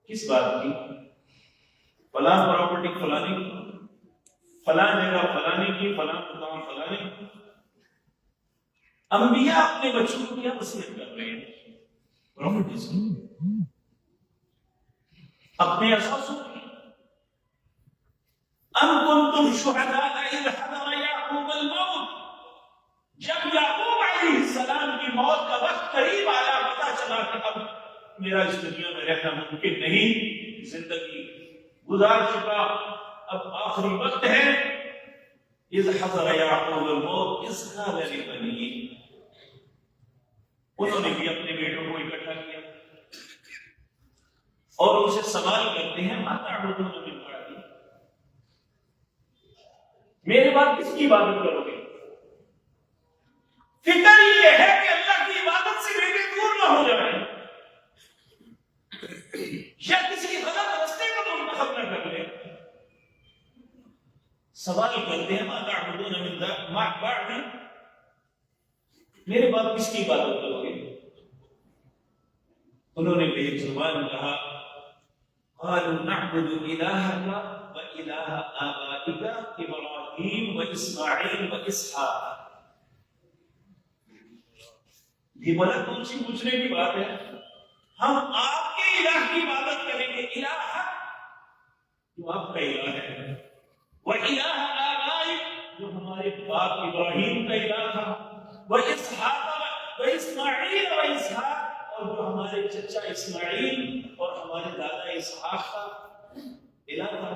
کس بات کی؟ فلاں پراپرٹی فلانے کی، فلاں جگہ فلانے کی، فلاں مقام فلانے کی۔ انبیاء اپنے بچوں کو کیا وصیت کر رہے ہیں؟ پراپرٹی سے، اپنے اثاثوں کی۔ ام کنتم شہداء اذ حضر یعقوب الموت، جب یعقوب علیہ السلام کی موت کا وقت قریب آیا، پتا چلا کہ اب میرا اس دنیا میں رہنا ممکن نہیں، زندگی گزار چکا، اب آخری وقت ہے۔ اذ حضر یعقوب الموت اذ قال لبنیہ، انہوں نے بھی اپنے بیٹوں کو اکٹھا کیا اور ان سے سوال کرتے ہیں ما تعبدون من بعدی، میرے بعد کس کی عبادت کرو گے؟ فکر یہ ہے کہ اللہ کی عبادت سے بیٹے دور نہ ہو جائیں یا کسی غلط راستے کو منتخب نہ کر لیں۔ سوال کرتے ہیں ما تعبدون من بعدی، میرے بعد کس کی عبادت کرو گے؟ انہوں نے بے زبان کہا قالوا نعبد الہک و الہ آبائک ابراہیم و اسماعیل و اسحاق۔ یہ بڑا کون سی پوچھنے کی بات ہے؟ ہم آپ کے الہ کی عبادت کریں گے، الہ جو آپ کا الہ ہے، و الہ آبائک جو ہمارے باپ ابراہیم کا الہ تھا، و اسحاق و اسماعیل و اسحاق اور جو ہمارے چچا اسماعیل اور ہمارے دادا اسحاق کا الہ تھا۔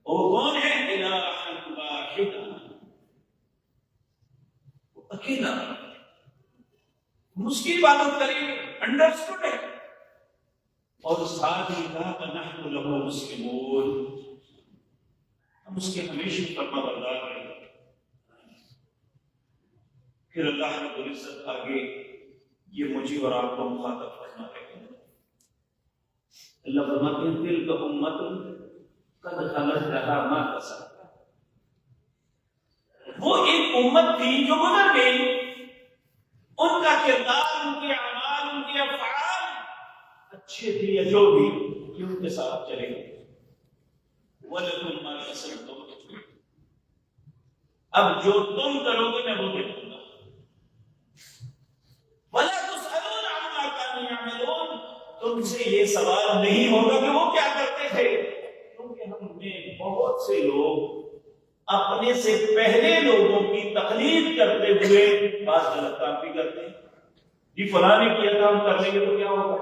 وہ کون ہے؟ الہ واحد، اکیلا، ہم اس کی عبادت کریں گے، انڈرسٹوڈ ہے۔ اور ساتھ ہی کہا کہ نحن لہ مسلمون، ہم اس کے ہمیشہ فرما بردار رہیں گے۔ پھر اللہ رب العزت آگے یہ مجھے اور آپ کو مخاطب فرما رہے ہیں۔ اللہ فرماتے ہیں تلک امۃ قد خلت لها ما کسبت، وہ ایک امت تھی جو گزر گئی، ان کا کردار، ان کے اعمال، ان کے افعال اچھے تھے یا جو بھی، کہ ان کے ساتھ چلے گئے۔ وَلَكُمْ مَا كَسَبْتُمْ، اب جو تم کرو گے میں وہ دیکھوں گا۔ وَلَا تُسْأَلُونَ عَمَّا كَانُوا يَعْمَلُونَ، تم سے یہ سوال نہیں ہوگا کہ وہ کیا کرتے تھے، کیونکہ ہم میں بہت سے لوگ اپنے سے پہلے لوگوں کی تقلید کرتے ہوئے بعض غلط کام بھی کرتے ہیں۔ جی فلاں نے کیا تھا، ہم کر لیں گے تو کیا ہوگا؟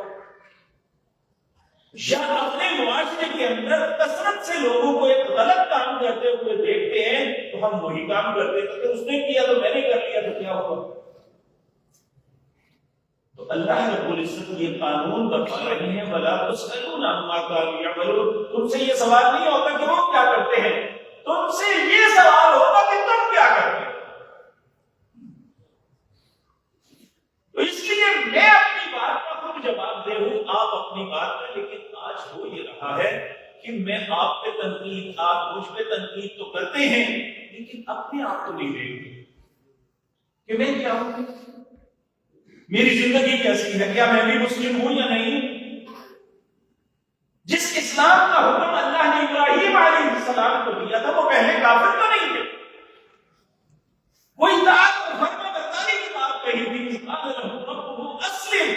یا اپنے معاشرے کے اندر کثرت سے لوگوں کو ایک غلط کام کرتے ہوئے دیکھتے ہیں تو ہم وہی کام کرتے ہیں کہ اس نے کیا تو میں نے کر لیا تو کیا ہوگا؟ تو اللہ رب العزت یہ قانون بتا رہے ہیں وَلَا تُسْأَلُونَ عَمَّا كَانُوا يَعْمَلُونَ، تم سے یہ سوال نہیں ہوتا کہ وہ کیا کرتے ہیں، تم سے یہ سوال ہوگا کہ تم کیا کرتے ہیں۔ تو اس لیے میں اپنی بات کا خود جواب دے ہوں، آپ اپنی بات کا، لیکن آج ہو یہ رہا ہے کہ میں آپ پہ تنقید، آپ مجھ پہ تنقید تو کرتے ہیں لیکن اپنے آپ کو نہیں دیکھتے کہ میں کیا ہوں، میری زندگی کیسی ہے، کیا میں بھی مسلم ہوں یا نہیں۔ جس اسلام کا حکم اللہ نے ابراہیم علیہ السلام کو دیا تھا وہ پہلے کافر تو نہیں تھے، وہ اطاعت اور فرما برداری کی بات کہی تھی۔ قال له ربه اسلم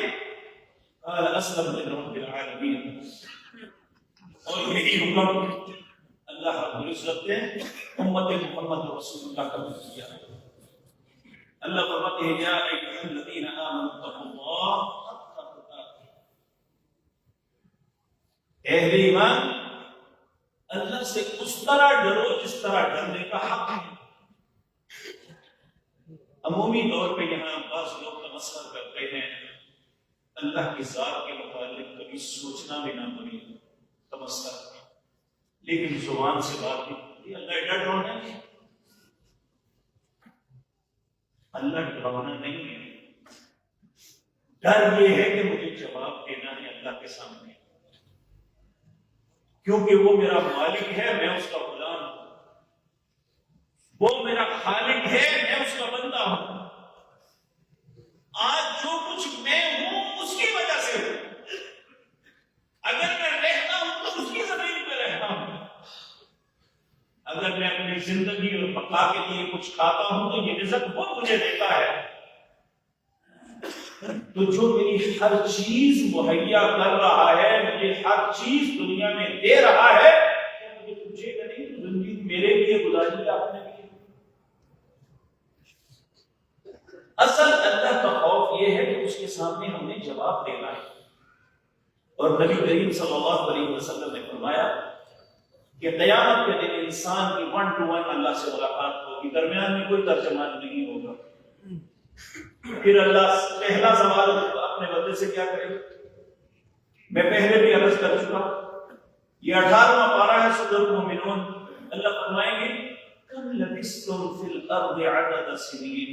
قال اسلمت لرب العالمین، اور یہی حکم اللہ رب العزت نے امت محمد رسول اللہ کا دیا۔ اللہ فرماتے ہیں یا ایھا الذین آمنوا اتقوا اللہ حق تقاته، اہل ایمان اللہ سے اس طرح ڈرو جس طرح ڈرنے کا حق ہے۔ عمومی طور پہ یہاں بعض لوگ تمسخر کرتے ہیں، اللہ کی ذات کے متعلق کبھی سوچنا بھی نہ پڑے، تمسخر، لیکن زبان سے بات نہیں، اللہ ڈر ڈرانا ہے، اللہ ڈرانا نہیں ہے، ڈر یہ ہے کہ مجھے جواب دینا ہے اللہ کے سامنے، کیونکہ وہ میرا مالک ہے، میں اس کا غلام ہوں، وہ میرا خالق ہے، میں اس کا بندہ ہوں۔ آج جو کچھ میں ہوں اس کی وجہ سے ہوں، اگر میں میں اپنی زندگی اور بقا کے لیے کچھ کھاتا ہوں تو یہ رزق وہ مجھے دیتا ہے. تو جو میری ہر چیز مہیا کر رہا ہے, مجھے ہر چیز دنیا میں دے رہا ہے, مجھے پوچھے گا نہیں تو زندگی میرے لیے گزاری آپ نے کی. اصل اللہ کا خوف یہ ہے کہ اس کے سامنے ہم نے جواب دینا ہے. اور نبی کریم صلی اللہ علیہ وسلم نے فرمایا کہ قیامت کے دن انسان کی 1 to 1 اللہ سے ملاقات ہوگی, درمیان میں کوئی ترجمان نہیں ہوگا. پھر اللہ پہلا سوال اپنے بندے سے کیا کرے؟ میں پہلے بھی عرض کر چکا, یہ 18واں پارہ ہے سورۃ المؤمنون. اللہ فرمائیں گے کم لبثتم فی الارض عدد سنین.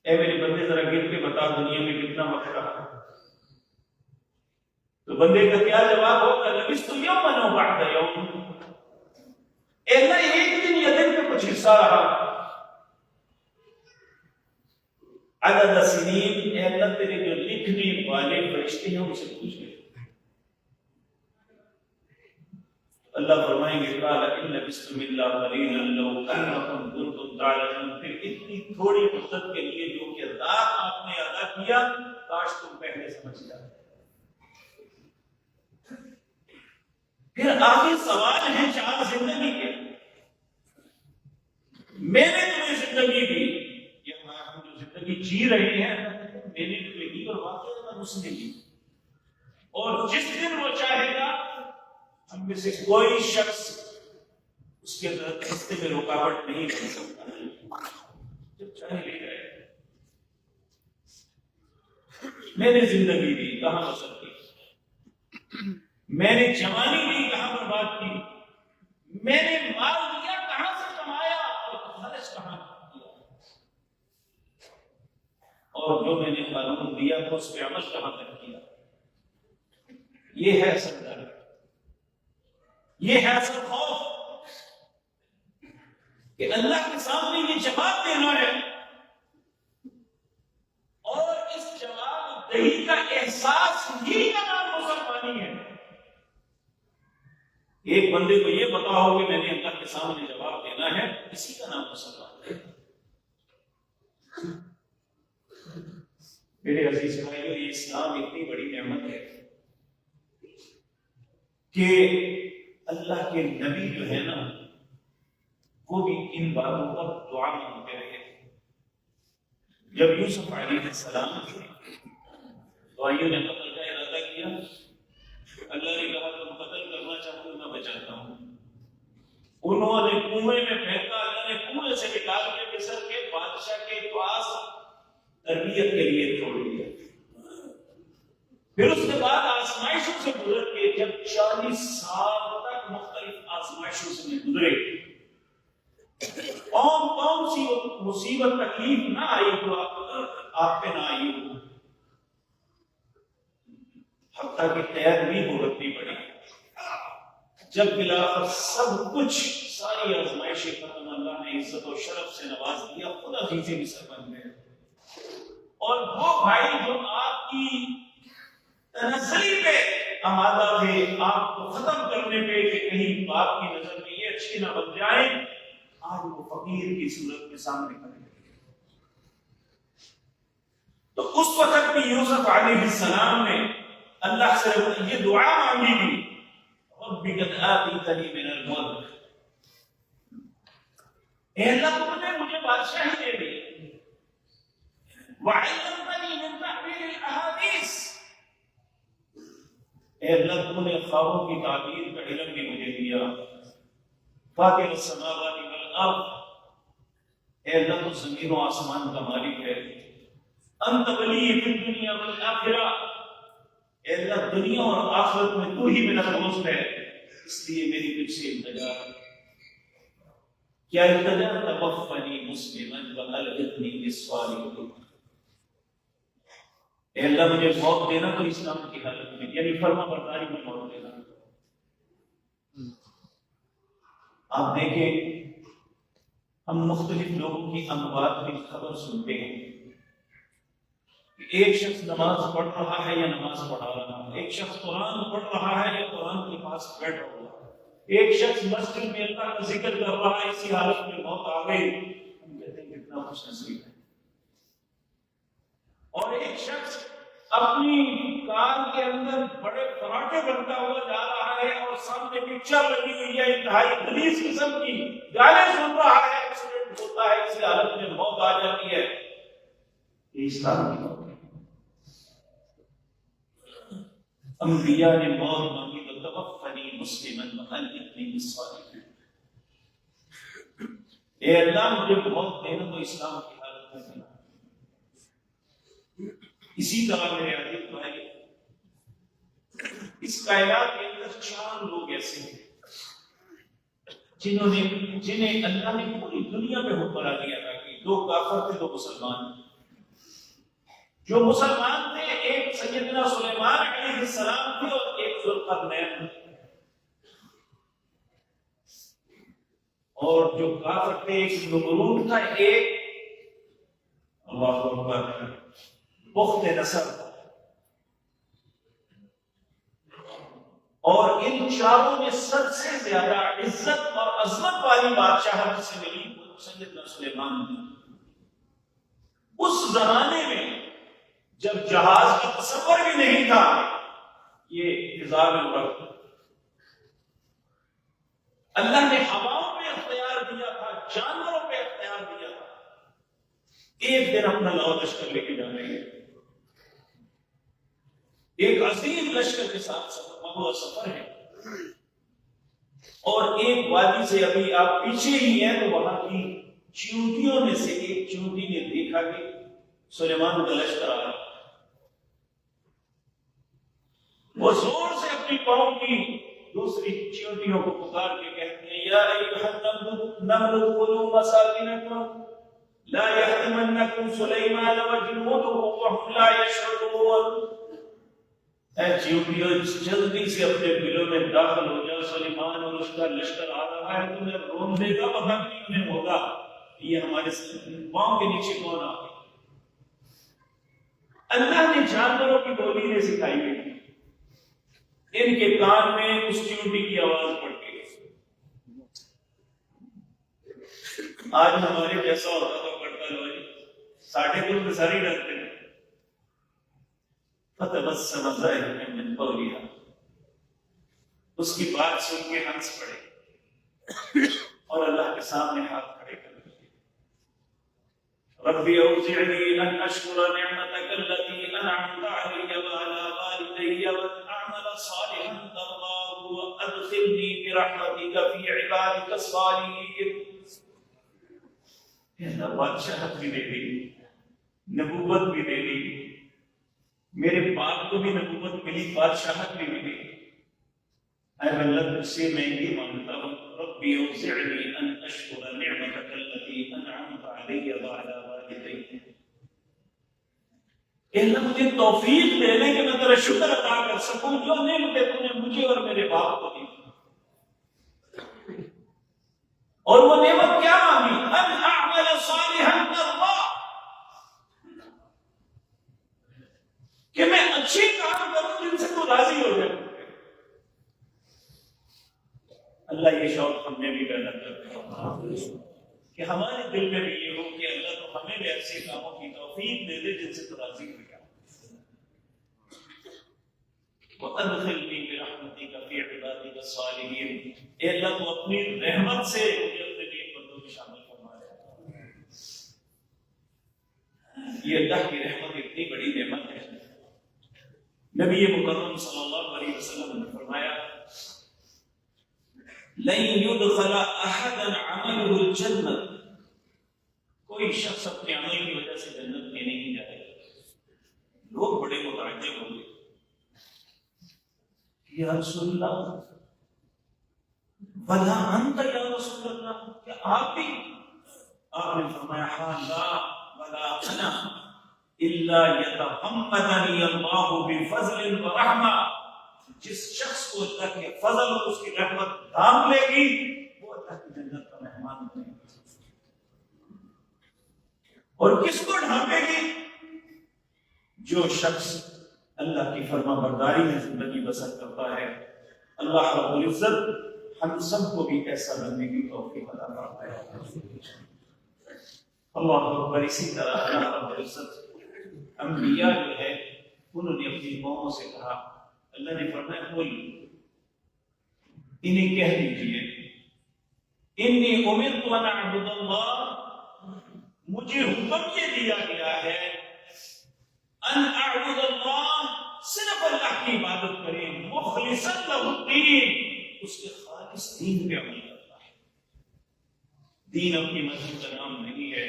اے میرے بندے ذرا گر کے بتا دنیا میں کتنا وقت رہا. تو بندے کا کیا جواب ہوگا؟ لبثت یوما و بعد یوم. اے اللہ ایک دن یا دن میں کچھ حصہ رہا. عدد سنین, اے اللہ تیرے جو لکھنے والے فرشتے ہیں ان سے پوچھ لے. اللہ فرمائیں گے قال ان لبثتم الا قليلا لو انکم کنتم تعلمون. پھر اتنی تھوڑی مدت کے لیے جو کردار آپ نے ادا کیا کاش تم پہلے سمجھ جاتے. پھر آگے سوال ہے 4 زندگی کے. میں نے تمہیں زندگی دی, ہم جو زندگی جی رہے ہیں میں نے تمہیں دی اور واقعہ اس نے دی. اور جس دن وہ چاہے گا ہم میں سے کوئی شخص اس کے راستے میں رکاوٹ نہیں بن سکتا. جب چاہے لے جائے. میں نے زندگی دی, کہاں بسر کی. میں نے جوانی دی, کہاں برباد کی. میں نے مال دیا, کہاں سے کمایا اور خرچ کہاں کیا. اور جو میں نے قانون دیا تھا اس پہ عمل کہاں تک کیا. یہ ہے اصل ڈر, یہ ہے اصل خوف کہ اللہ کے سامنے یہ جواب دینا ہے. اور اس جواب دہی کا احساس ہی کا نام مسلمانی ہے. ایک بندے کو یہ پتا ہو کہ میں نے اللہ کے سامنے جواب دینا ہے, اسی کا نام مسلمان ہے. میرے عزیز بھائیو, یہ اسلام اتنی بڑی نعمت ہے کہ اللہ کے نبی جو ہے نا وہ بھی ان باتوں پر دعا مانگتے رہے. جب یوسف علیہ السلام دعائیوں نے قتل کا ارادہ کیا, اللہ نے کہا تم قتل کرنا چاہتے ہو, میں بچاتا ہوں. انہوں نے کنویں میں پھینکا, اللہ نے کنویں سے نکال کے مصر کے بادشاہ کے پاس تربیت کے لیے چھوڑ دیا. پھر اس کے بعد آزمائشوں سے گزر کے جب 40 سال تک مختلف آزمائشوں سے گزرے, کون سی مصیبت تکلیف نہ آئی تو آپ پہ نہ آئی ہو, حتیٰ کہ قید بھی بھگتنی پڑی. جب بلاخر سب کچھ ساری آزمائشیں ختم, اللہ نے عزت و شرف سے نواز دیا, خدا عزیز مصر بن گئے. اور وہ بھائی جو آپ کی تنزلی پہ آمادہ تھے, آپ کو ختم کرنے پہ کہ کہیں باپ کی نظر میں یہ اچھے نہ بن جائیں, آج وہ فقیر کی صورت میں سامنے کھڑے. تو اس وقت بھی یوسف علیہ السلام نے اللہ سے یہ دعا مانگی تھی, رب قد آتیتنی من الملک, اے اللہ تم نے مجھے بادشاہی دے دی, وعلمتنی من تأویل الاحادیث, اے اللہ تم نے خوابوں کی تعبیر کا علم بھی مجھے دیا. فاطر السماوات والارض, اے اللہ تو زمین و آسمان کا مالک ہے. انت ولی فی الدنیا والآخرہ, اے اللہ دنیا اور آخرت میں تو ہی میرا دوست ہے, اس لیے میری تجھ سے التجا. کیا التجا؟ توفنی مسلما والحقنی بالصالحین. اے اللہ مجھے موت دینا تو اسلام کی حالت میں, یعنی فرما برداری میں موت دینا. آپ دیکھیں ہم مختلف لوگوں کی اموات کی خبر سنتے ہیں. ایک شخص نماز پڑھ رہا ہے یا نماز پڑھا رہا ہے, ایک شخص قرآن پڑھ رہا ہے یا قرآن کے پاس بیٹھا ہوا ہے, ایک شخص مسجد میں اللہ کا ذکر کر رہا ہے، اسی حالت میں موت آ گئی، ہم کہتے ہیں کتنا خوش نصیب ہے۔ اور ایک شخص اپنی کار کے اندر بڑے پراٹھے بنتا ہوا جا رہا ہے اور سامنے پکچر لگی ہوئی ہے انتہائی غلیظ قسم کی، گانے سن رہا ہے، ایکسیڈنٹ ہوتا ہے، اسی حالت میں موت آ جاتی ہے۔ یہ اسلام کی موت ہے۔ انبیاء نے موت مانگی تو توفنی مسلما والحقنی بالصالحین، اے اللہ مجھے موت دینا تو اسلام کی حالت میں دینا۔ اسی طرح میرے عزیز بھائی، اس کائنات کے اندر 4 لوگ ایسے ہیں جنہیں اللہ نے پوری دنیا میں حکمرانی عطا کی۔ 2 کافر تھے، 2 مسلمان۔ جو مسلمان تھے، ایک سیدنا سلیمان علیہ السلام تھے اور ایک ذوالقرنین، اور جو کافر تھے ایک نمرود تھا، ایک اللہ اکبر بخت نصر تھا۔ اور ان چاروں میں سب سے زیادہ عزت اور عظمت والی بادشاہت سے ملی وہ سیدنا سلیمان تھی۔ اس زمانے میں جب جہاز کا تصور بھی نہیں تھا، یہ فضا میں اڑا، اللہ نے ہواؤں پہ اختیار دیا تھا، جانوروں پہ اختیار دیا تھا۔ ایک دن اپنا لاؤ لشکر لے کے جانے گے، ایک عظیم لشکر کے ساتھ سفر ہے، اور ایک وادی سے ابھی آپ پیچھے ہی ہیں تو وہاں کی چیونٹیوں میں سے ایک چیونٹی نے دیکھا کہ سلیمان کا لشکر آ رہا ہے۔ وہ زور سے اپنی قوم کی دوسری چیونٹیوں کو پکار کے کہتے ہیں، یا ایھا النمل ادخلوا مساکنکم لا یحطمنکم سلیمان وجنودہ وهم لا یشعرون۔ اے چیونٹیوں، جلدی سے اپنے بلوں میں داخل ہو جاؤ، سلیمان اور اس کا لشکر آ رہا ہے، تمہیں رونے کا پتہ نہیں انہیں ہوگا یہ ہمارے پاؤں کے نیچے کون آ گیا۔ اللہ نے جانوروں کی بولی نے سکھائی ہے، ان کے کان میں اس چیونٹی کی آواز پڑ گئی۔ آج ہمارے جیسا ہوتا تو کرتا لو جی، ساڑھے دل میں ساری ڈرتے ہیں۔ فتبسم ضاحكا من قولها، اس کی بات سن کے ہنس پڑے اور اللہ کے سامنے ہاتھ کھڑے کر دیے۔ ربی اوزعنی ان اشکر نعمتک التي انعمت علی وعلی والدی وان اعمل صالحا ترضاه وادخلنی برحمتک فی عبادک الصالحین۔ اللہ بادشاہت بھی دے دی، نبوت بھی دے دی، میرے باپ کو بھی نبوت ملی، بادشاہت بھی ملی۔ اے اللہ تجھ سے میں یہ مانگتا ہوں، ربی اوزعنی ان اشکر نعمتک التي انعمت علی وعلی والدی، کہ اللہ مجھے توفیق دے دے کہ میں تیرا شکر ادا کر سکوں جو نعمتیں تو نے مجھے اور میرے باپ کو دی۔ اور وہ نعمت کیا مانگی؟ ان اعمل صالحا ترضاه، کہ میں اچھے کام کروں جن سے تو راضی ہو جائے۔ اللہ یہ شوق ہم نے بھی پیدا کر کہ ہمارے دل میں بھی یہ ہو کہ اللہ تو ہمیں بھی ایسے کاموں کی توفیق دے دے جن سے تو راضی ہو جائے۔ وَأَدْخِلْنِي بِرَحْمَتِكَ فِي عِبَادِكَ الصَّالِحِينَ، اے اللہ تو اپنی رحمت سے مجھے اپنے نیک بندوں میں شامل فرما دے۔ یہ اللہ کی رحمت اتنی بڑی نعمت ہے۔ نبی مکرم صلی اللہ علیہ وسلم نے فرمایا، لن يدخل احدا عمله الجنہ، کوئی شخص اپنے عمل کی وجہ سے جنت میں نہیں جائے گا۔ لوگ بڑے متعجب ہوں گے، یا رسول اللہ ولا انت یا رسول اللہ، کیا آپ بھی؟ آپ نے فرمایا، ہاں لا ولا انا الا یتغمدنی اللہ بفضل ورحمہ، جس شخص کو اللہ کے فضل اور اس کی رحمت ڈھانپ لے گی وہ اللہ کی جنت کا مہمان بنے گا۔ اور کس کو ڈھانپے گی؟ جو شخص اللہ کی فرما برداری میں زندگی بسر کرتا ہے۔ اللہ رب العزت ہم سب کو بھی ایسا بننے کی توفیق عطا فرمائے۔ اللہ اکبر۔ اسی طرح اللہ رب العزت انبیاء جو ہے انہوں نے اپنی قوموں سے کہا، اللہ نے فرمایا قل، انہیں کہہ دیجیے انی امرت ان اعبد اللہ، مجھے حکم یہ دیا گیا ہے ان اعبد اللہ، صرف اللہ کی عبادت کریں، مخلصا لہ الدین، اس کے خالص دین پہ عمل کرنا ہے۔ دین اپنی مذہب کا نام نہیں ہے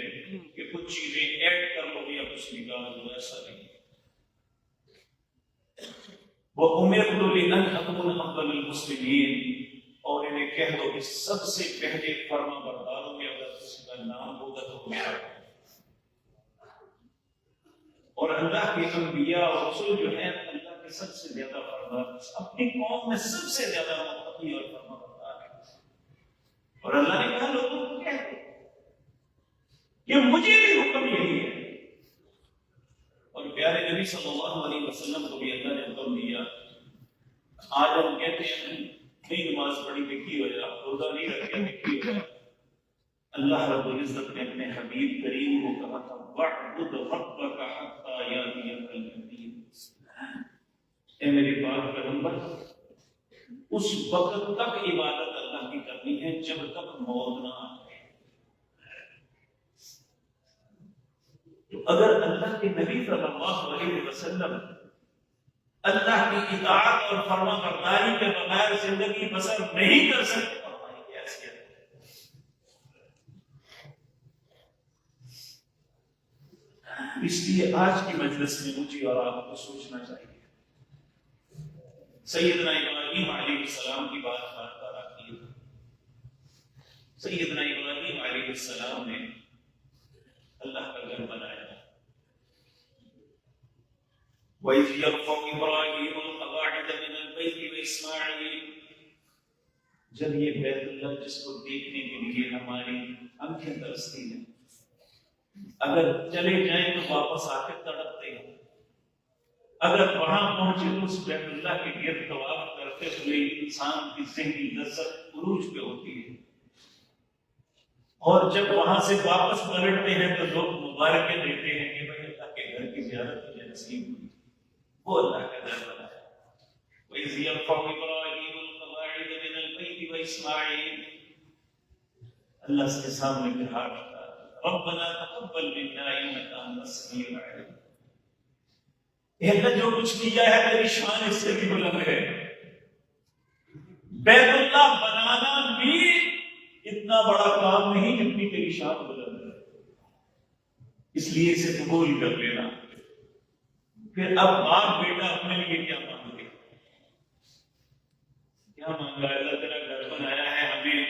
کہ کچھ چیزیں ایڈ کر لو یا کچھ نکال لو، ایسا نہیں۔ وَأُمِرْتُ لِأَنْ أَكُونَ أَفْضَلَ الْمُسْلِمِينَ، اور انہیں کہہ دو کہ سب سے پہلے فرما برداروں میں اگر کسی کا نام ہوگا تو میرا ہے۔ اور اللہ کے انبیاء اور رسول جو ہیں اللہ کے سب سے زیادہ فرمان، اپنی قوم میں سب سے زیادہ متقی اور فرما بردار ہے۔ اور اللہ نے کہا لوگوں کو کہہ دو کہ مجھے بھی حکم یہی ہے۔ اور پیارے نبی صلی اللہ علیہ وسلم کو بھی اللہ نے حکم دیا۔ آج ہم کہتے ہیں نہیں نماز پڑھی دیکھی ہو جائے، روزہ نہیں رکھے دیکھی ہو جائے۔ اللہ رب العزت نے اپنے حبیب کریم کو کہا تھا وَاعْبُدْ رَبَّكَ حَتَّىٰ يَأْتِيَكَ الْيَقِينُ، اے میرے پاک پیغمبر، اس وقت تک عبادت اللہ کی کرنی ہے جب تک موت نہ آ جائے۔ تو اگر اللہ کے نبی صلی اللہ علیہ وسلم اللہ کی اطاعت اور فرما برداری کے بغیر زندگی بسر نہیں کر سکتے، فرمائیں کیا حیثیت ہے۔ اس لیے آج کی مجلس میں مجھے اور آپ کو سوچنا چاہیے۔ سیدنا ابراہیم علیہ السلام کی بات بار بار آتی ہے۔ سیدنا ابراہیم علیہ السلام نے اللہ کا گھر بنایا۔ وَإِذْ يَرْفَعُ إِبْرَاهِيمُ الْقَوَاعِدَ مِنَ الْبَيْتِ وَإِسْمَاعِيلُ، جب یہ بیت اللہ جس کو دیکھنے کے لیے ہماری آنکھیں ترستی ہیں، اگر چلے جائیں تو واپس آ کے تڑپتے ہیں، اگر وہاں پہنچے تو اس بیت اللہ کے گرد طواف کرتے ہوئے انسان کی ذہنی لذت عروج پہ ہوتی ہے، اور جب وہاں سے واپس پلٹتے ہیں تو لوگ مبارکیں دیتے ہیں کہ بھائی اللہ کے گھر کی زیارت مجھے نصیب ہوئی۔ وہ اللہ کا گھر بنایا۔ وَإِذْ يَرْفَعُ إِبْرَاهِيمُ الْقَوَاعِدَ مِنَ الْبَيْتِ وَإِسْمَاعِيلُ، اللہ کے سامنے پہ ہاتھ اٹھا، رَبَّنَا تَقَبَّلْ مِنَّا إِنَّكَ أَنتَ السَّمِيعُ الْعَلِيمُ، اے اللہ جو کچھ کیا ہے تیری شان اس سے بھی بلند ہے۔ بیت اللہ بنانا بھی اتنا بڑا کام نہیں جتنی تیری شان بلند ہے، اس لیے اسے قبول کر لینا۔ پھر اب باپ بیٹا اپنے لیے کیا مانگے؟ کیا مانگا؟ اللہ تیرا گھر بنایا ہے، ہمیں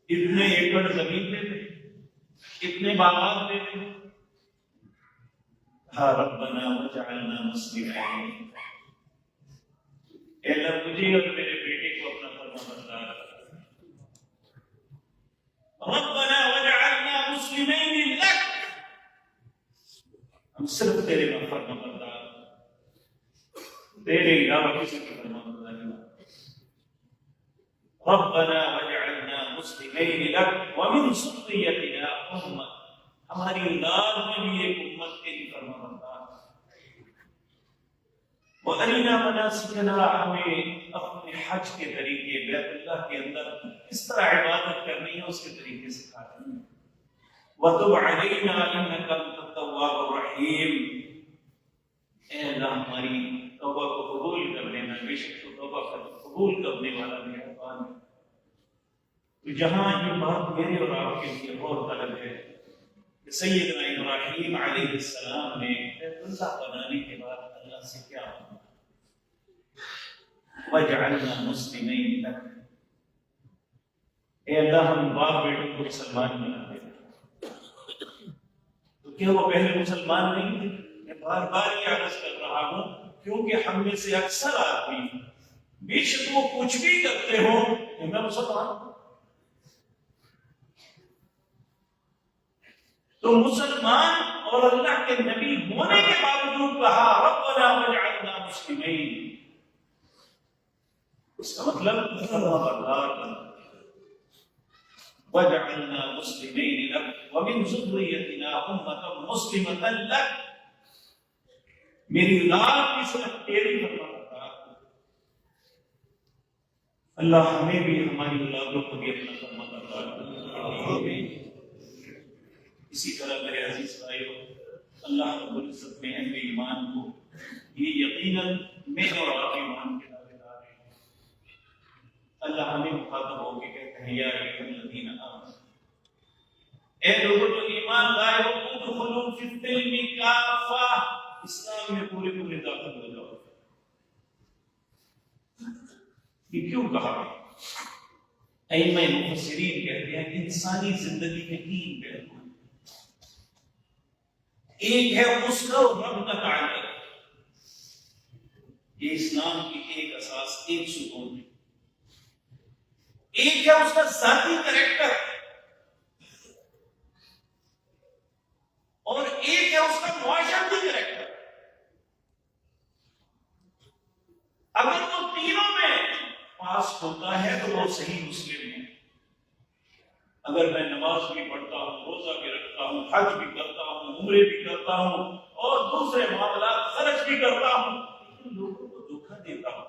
اتنے ایکڑ زمین دے دے، اتنے باغات دے دے۔ ہاں ربنا وجعلنا مسلمین، اے اللہ مجھے اور میرے بیٹے کو اپنا فرما بردار کر۔ ربنا وجعلنا مسلمین لک، ہم صرف تیرے میں فرما بردار، تیرے علاوہ کسی کی فرما برداری نہ۔ ربنا وجعلنا مسلمین لک ومن ذریتنا امة، ہماری اولاد میں بھی ایک امت تیری فرما بردار۔ وَأَرِنَا مَنَاسِكَنَا، ہمیں اپنے حج کے طریقے بیت اللہ کے اندر کس طرح عبادت کرنی ہے اس کے طریقے سکھا دیں۔ وَتُبْ عَلَيْنَا إِنَّكَ أَنتَ التَّوَّابُ الرَّحِيمُ، اے اللہ ہماری توبہ کو قبول کر لینا، بے شک تو توبہ قبول کرنے والا مہربان ہے۔ تو جہاں یہ بات میرے اور آپ کے لیے بہت طلب ہے کہ سیدنا ابراہیم علیہ السلام نے بیت اللہ بنانے کے بعد اللہ سے کیا مانگا؟ وَجَعَلْنَا مُسْلِمَيْنِ لَكَ، اے اللہ ہم باپ بیٹوں کو مسلمان بنا دے۔ تو کیا وہ پہلے مسلمان نہیں تھے؟ میں بار بار یہ عرض کر رہا ہوں کیونکہ ہم میں سے اکثر آدمی بے شک وہ کچھ بھی کرتے ہو کہ میں مسلمان ہوں، تو مسلمان اور اللہ کے نبی ہونے کے باوجود کہا ربنا وجعلنا مسلمین۔ اس کا مطلب فرما بردار بننا. وَجَعَلْنَا مُسْلِمَيْنِ لَكَ وَمِنْ ذُرِّيَّتِنَا أُمَّةً مُسْلِمَةً لَكَ. میری اولاد بھی صرف تیری فرما بردار. اللہ ہمیں بھی ہماری اولادوں کو بھی اپنا فرما بردار بنائے. اسی طرح میرے عزیز بھائیو، اللہ رب العزت نے اہل ایمان کو یہ یقیناً میں اور آپ ایمان کے دعوے دار ہیں. اللہ ہمیں مخاطب ہو کے کہتے ہیں یا ایھا الذین آمنوا، اے لوگوں جو ایمان لائے ہو، ادخلوا فی السلم کافہ، اسلام میں پورے پورے داخل ہو جاؤ. یہ کیوں کہا؟ ائمہ مفسرین کہتے ہیں انسانی زندگی کے تین پہلو ہیں. ایک ہے اس کا اور رب کا تعلق. یہ اسلام کی ایک اساس، ایک ستون ہے. ایک ہے اس کا ذاتی کریکٹر اور ایک ہے اس کا معاشرتی کریکٹر. اگر وہ تینوں میں پاس ہوتا ہے تو وہ صحیح مسلم ہے. اگر میں نماز بھی پڑھتا ہوں، روزہ بھی رکھتا ہوں، حج بھی کرتا ہوں، عمرے بھی کرتا ہوں اور دوسرے معاملات خرچ بھی کرتا ہوں، لیکن لوگوں کو دھوکہ دیتا ہوں،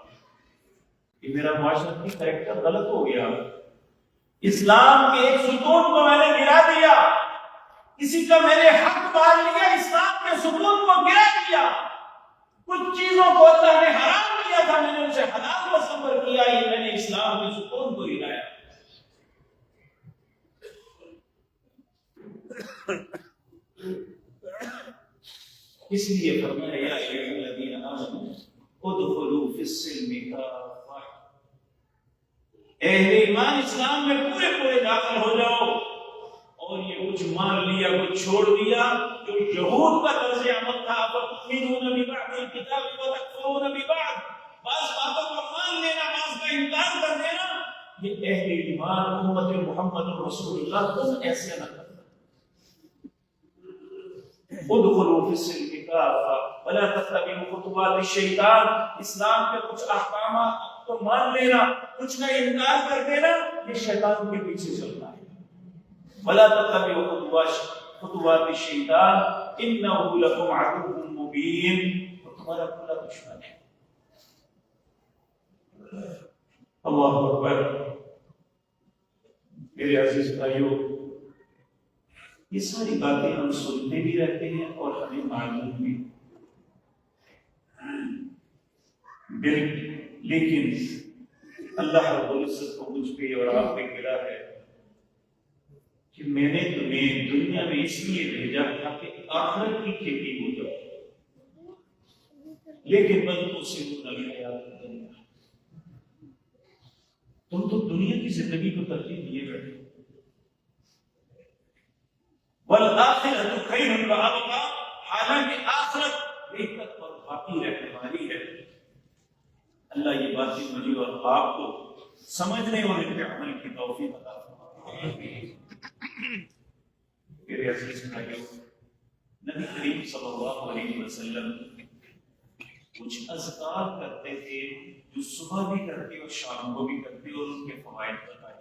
یہ میرا معاشرتی کریکٹر غلط ہو گیا. اسلام کے ایک ستون کو میں نے گرا دیا، کسی کا میں نے حق مار لیا، اسلام کے ستون کو گرا دیا. کچھ چیزوں کو اللہ نے حرام کیا تھا، میں نے اسے حلال تصور کیا، یہ میں نے اسلام کے ستون کو گرایا. اس لیے فرمایا یا ایھا الذین آمنوا ادخلوا فی السلم کافہ، اہل ایمان اسلام میں پورے پورے داخل ہو جاؤ. اور یہ کچھ مان لیا کچھ چھوڑ دیا جو یہود کا طرز عمل تھا، فَتُؤْمِنُونَ بِبَعْضِ الْكِتَابِ وَتَكْفُرُونَ بِبَعْضٍ، بعض باتوں کو مان لینا، بعض کا انکار کر دینا. یہ اہل ایمان امت محمد رسول اللہ تم ایسے نہ کرنا. ادخلوا فی السلم کافہ ولا تتبعوا خطوات الشیطان، اسلام کے کچھ احکامات تو مان لینا، کچھ کا انکار کر دینا، یہ شیطان کے پیچھے چلنا ہے. ولا تتبعوا خطوات الشیطان انه لکم عدو مبین، وہ تمہارا بڑا دشمن ہے. اللہ اکبر. میرے عزیز بھائیو، یہ ساری باتیں ہم سنتے بھی رہتے ہیں اور ہمیں معلوم بھی، لیکن اللہ رب العزت کو مجھ پہ اور آپ پہ گرا ہے کہ میں نے تمہیں دنیا میں اس لیے بھیجا تھا کہ آخرت کی کھیتی ہو جاؤ، لیکن بل تؤثرون الحیاۃ الدنیا، تم تو دنیا کی زندگی کو ترجیح دیے بیٹھے. والآخرۃ خیر وابقیٰ، حالانکہ آخرت بہتر اور باقی رہنے والی ہے. اللہ یہ باتیں مجھے اور آپ کو سمجھنے اور ان کے عمل کی توفیق عطا فرمائے. میرے عزیز بھائیو، نبی کریم صلی اللہ علیہ وسلم کچھ اذکار کرتے تھے جو صبح بھی کرتے اور شام کو بھی کرتے اور ان کے فوائد بتائے.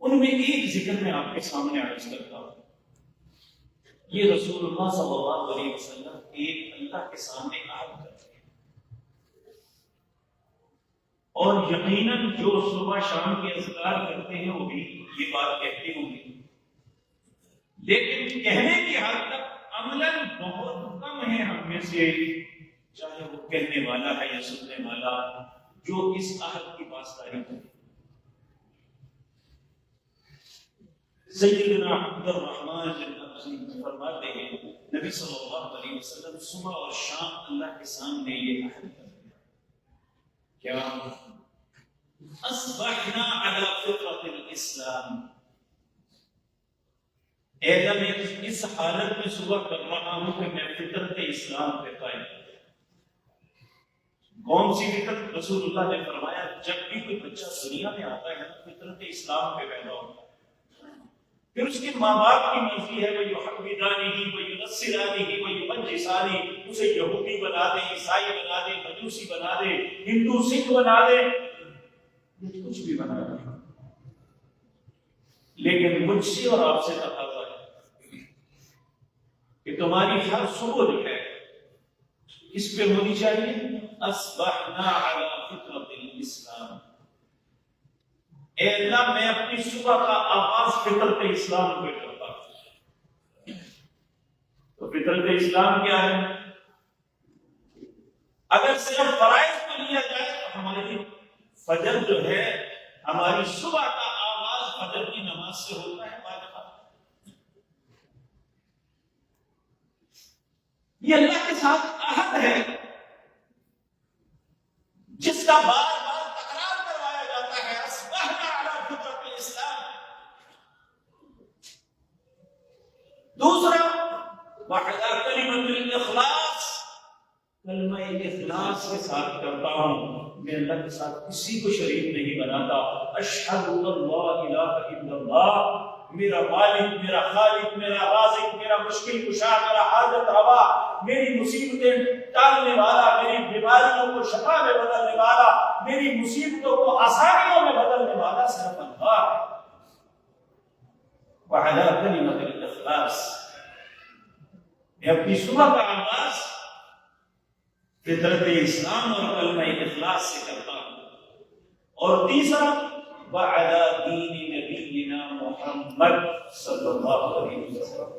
ان میں ایک ذکر میں آپ کے سامنے عرض کرتا ہوں. یہ رسول اللہ صلی اللہ علیہ وسلم ایک اللہ کے سامنے عہد کرتے ہیں، اور یقیناً جو صبح شام کے اذکار کرتے ہیں وہ بھی یہ بات کہتے ہوں گے، لیکن کہنے کی حد تک عملاً بہت کم ہے ہم میں سے، چاہے وہ کہنے والا ہے یا سننے والا، جو اس عہد کی پاسداری کرے. سیدنا عبد الرحمن بن ابی فرماتے ہیں نبی صلی اللہ علیہ وسلم صبح اور شام اللہ کے سامنے یہ عہد کرتے ہیں، کیا اصبحنا علی فطرۃ الاسلام، اے اللہ میں اس حالت میں صبح کر رہا ہوں کہ میں فطرت اسلام پہ قائم ہوں. کون سی فطرت؟ رسول اللہ نے فرمایا جب بھی کوئی بچہ دنیا میں آتا ہے تو فطرت اسلام پہ پیدا ہوتا ہے. پھر اس کے ماں باپ کی مرضی ہے وہ یحودانی وہ ینصرانی وہ یمجسانی، اسے یہودی بنا دے، عیسائی بنا دے، مجوسی بنا دے، ہندو سکھ بنا دے، کچھ بھی بنا دے، لیکن مجھ سے اور آپ سے تقاضا ہے کہ تمہاری ہر صبح جو ہے اس پہ ہونی چاہیے اصبحنا علی فطرت الاسلام. اے اللہ میں اپنی صبح کا آغاز فطرت اسلام پہ کرتا ہوں. تو فطرت اسلام کیا ہے؟ اگر صرف فرائض کو لیا جائے تو ہماری فجر جو ہے، ہماری صبح کا آغاز فجر کی نماز سے ہوتا ہے. یہ اللہ کے ساتھ عہد ہے جس کا بار بار تکرار کروایا جاتا ہے، اصبحنا علی فطرت الاسلام. دوسرا وعلی کلمۃ الاخلاص، کلمہ اخلاص کے ساتھ کرتا ہوں، میں اللہ کے ساتھ کسی کو شریک نہیں بناتا. اشہد ان لا الہ الا اللہ، میرا مالک، میرا خالق، میرا رازق، میرا مشکل کشا، میرا حاجت روا، میری مصیبتیں ٹالنے والا، میری بیماریوں کو شفا میں بدلنے والا، میری مصیبتوں کو آسانیوں میں بدلنے والا صرف اللہ ہے. وعلی کلمۃ الاخلاص، میں اپنی صبح کا آغاز فطرت اسلام اور کلمہ اخلاص سے کرتا ہوں. اور تیسرا وعلی دین نبینا محمد صلی اللہ علیہ وسلم،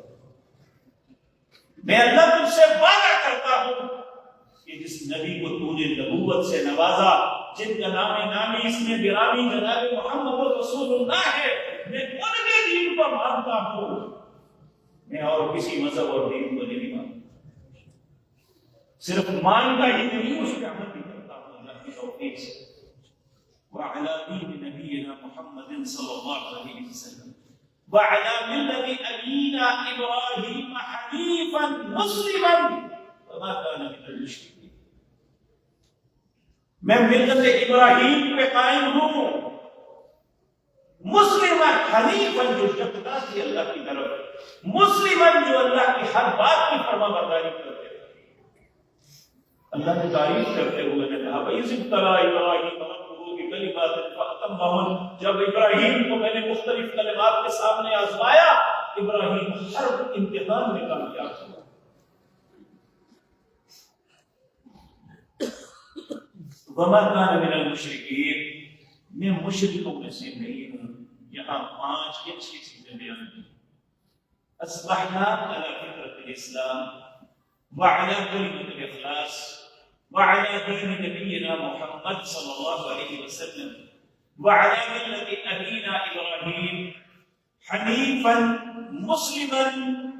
میں اللہ تجھ سے وعدہ کرتا ہوں کہ جس نبی کو تو نے نبوت سے نوازا، جن کا نام نامی اس میں گرامی جناب محمد رسول اللہ ہے، میں ان کے دین کو مانتا ہوں، میں اور کسی مذہب اور دین کو نہیں مانتا. صرف مانتا ہی نہیں، اس پہ عمل بھی کرتا ہوں اللہ کی توفیق سے. وعلى دين نبينا محمد صلى الله عليه وسلم وعلى ملة أبينا إبراهيم حنيفا مسلما وما كان من المشركين. میں ملت ابراہیم پہ قائم ہوں، مسلما حنیفا جو جھکتا تھی اللہ کی طرف، مسلما جو اللہ کی ہر بات کی فرما برداری کرتے تھے. اللہ نے تعریف کرتے ہوئے نے کہا وَإِذِ ابْتَلَىٰ إِبْرَاهِيمَ کلمات فأتمہن، جب ابراہیم کو میں نے مختلف کلمات کے سامنے آزمایا، ابراہیم ہر امتحان میں کامیاب ہوا. وما كان من المشرکین، میں مشرکوں میں سے نہیں ہوں. یہاں 5 اچھی چیزیں بیان کی. اصبحنا على فطرت الاسلام وعلى کلمۃ الاخلاص وعلى دين نبينا محمد صلى الله عليه وسلم وعلى ملة أبينا إبراهيم حنيفا مسلما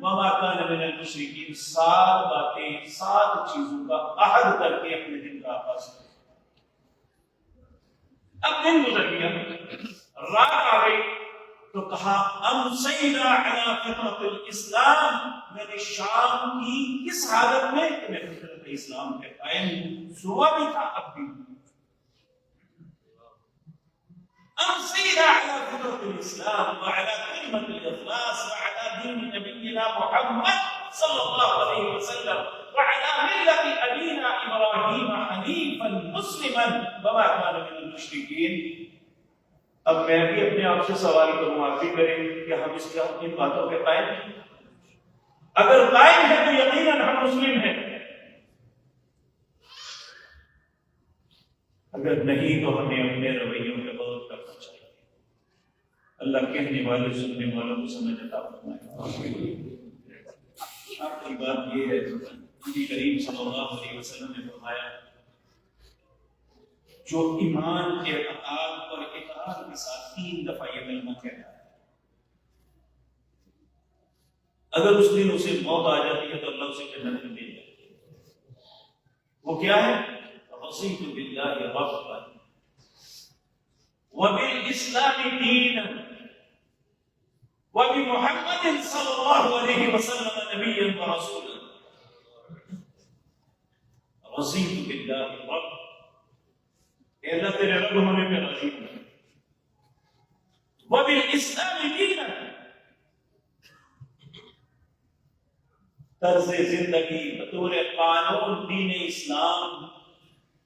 وما كان من المشركين. 7 باتیں، 7 چیزوں کا عہد کر کے اپنے دن کا آغاز کریں. اب دن گزر گیا، رات آ گئی تو کہا امسینا علی فطرت الاسلام، میں نے شام کی کس حالت میں کہ میں فطرت اسلام پہ قائم ہوں. صبح بھی تھا، اب بھی. امسینا علی فطرت الاسلام وعلی کلمۃ الاخلاص وعلی دین نبینا محمد صلی اللہ علیہ وسلم وعلی ملة ابینا ابراہیم حنیفا مسلما وما كان من المشرکین. اب میں بھی اپنے آپ سے سوال کروں، آپ بھی کریں کہ ہم ان باتوں پہ قائم ہیں؟ اگر قائم ہے تو یقیناً ہم مسلم ہیں، اگر نہیں تو ہمیں اپنے رویوں پہ غور کرنا چاہیے. اللہ کہنے والے سننے والوں کو سمجھ عطا فرمائے. آخری بات یہ ہے، نبی کریم صلی اللہ علیہ وسلم نے فرمایا جو ایمان کے اعتقاد اور اقرار کے ساتھ 3 دفعہ یہ کلمہ کہتا ہے، اگر اس دن اسے موت آ جاتی ہے تو اللہ اسے جنت میں دے جاتی ہے. وہ کیا ہے؟ رضیت باللہ ربا وبالاسلام دینا وبمحمد صلی اللہ علیہ وسلم نبیا ورسولا. رضیت باللہ ربا، اے اللہ تیرے رب ہونے پہ راضی ہوں. وبالاسلام دینا، طرز زندگی بطور قانون دین اسلام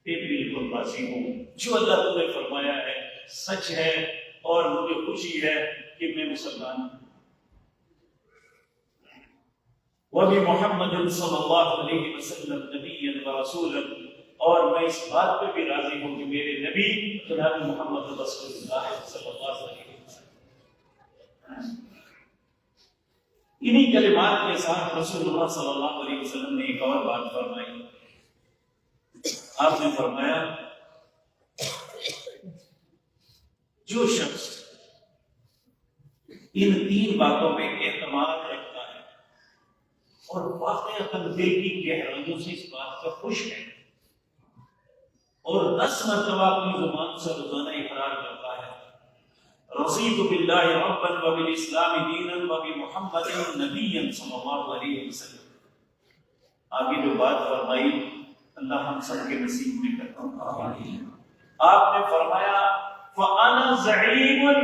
پہ بالکل راضی ہوں. جو اللہ تو نے فرمایا ہے سچ ہے اور مجھے خوشی ہے کہ میں مسلمان ہوں. وبمحمد صلی اللہ علیہ وسلم نبی و رسول، اور میں اس بات پہ بھی راضی ہوں کہ میرے نبی جناب محمد رسول اللہ صلی اللہ علیہ وسلم. انہی کلمات کے ساتھ رسول اللہ صلی اللہ علیہ وسلم نے ایک اور بات فرمائی. آپ نے فرمایا جو شخص ان تین باتوں میں اعتماد رکھتا ہے اور واقعتاً دل کی گہرائیوں سے اس بات کا خوش ہے اور 10 مرتبہ اپنی زبان سے روزانہ اقرار کرتا ہے رضیت باللہ ربا وبالاسلام دینا وبمحمد نبیا صلی اللہ علیہ وسلم. آگے جو بات فرمائی اللہ ہم سب کے نصیب میں کرتا. آپ نے فرمایا فَأَنَا زَعِيمٌ،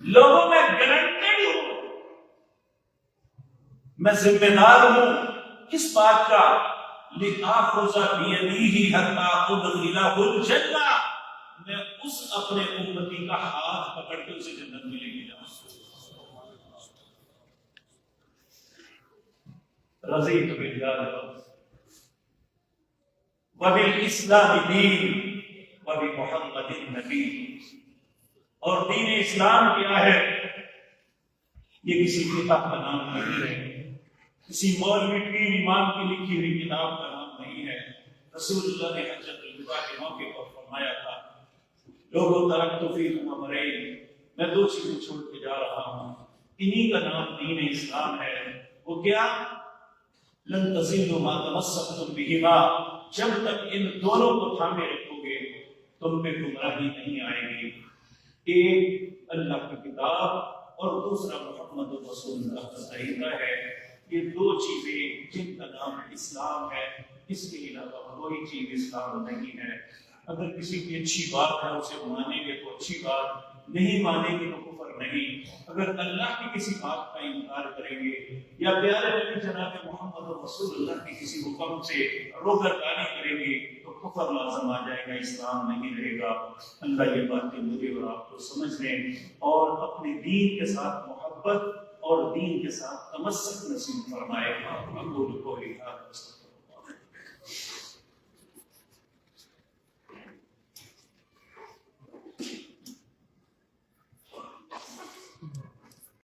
لوگوں میں گارنٹیڈ ہوں، میں ذمہ دار ہوں کس بات کا؟ لِآخُذَ بِيَدِهِ حَتَّى أُدْخِلَهُ الْجَنَّةَ، میں اس اپنے امتی کا ہاتھ پکڑ کے اسے جنت میں لے کے جاؤں. رضیت باللہ وبالاسلام دین وبمحمد نبی. اور دین اسلام کیا ہے؟ یہ کسی کتاب کا نام نہیں ہے، کسی مولوی پیر امام کی لکھی ہوئی کتاب کا نام نہیں ہے. رسول اللہ نے حجۃ الوداع کے موقع پر فرمایا تھا لوگوں ترکت فیکم امرین، میں 2 چیزیں چھوڑ کے جا رہا ہوں، انہی کا نام دین اسلام ہے. وہ کیا؟ لن تضلوا ما تمسکتم بہما، جب تک ان دونوں کو تھامے رکھو گے تم پہ گمراہی نہیں آئے گی. ایک اللہ کی کتاب اور دوسرا محمد رسول اللہ کا طریقہ ہے. یہ 2 چیزیں جن کا نام اسلام ہے، اس کے علاوہ کوئی چیز اسلام نہیں ہے. اگر کسی کی اچھی بات ہے اسے مانیں گے تو اچھی بات، نہیں مانیں گے تو کفر نہیں. اگر اللہ کی کسی بات کا انکار کریں گے یا پیارے نبی جناب محمد رسول اللہ کی کسی حکم سے روگردانی کریں گے تو کفر لازم آ جائے گا، اسلام نہیں رہے گا. اللہ یہ باتیں مجھے اور آپ کو سمجھ لیں اور اپنے دین کے ساتھ محبت اور دین کے ساتھ تمسک نصیب فرمائے.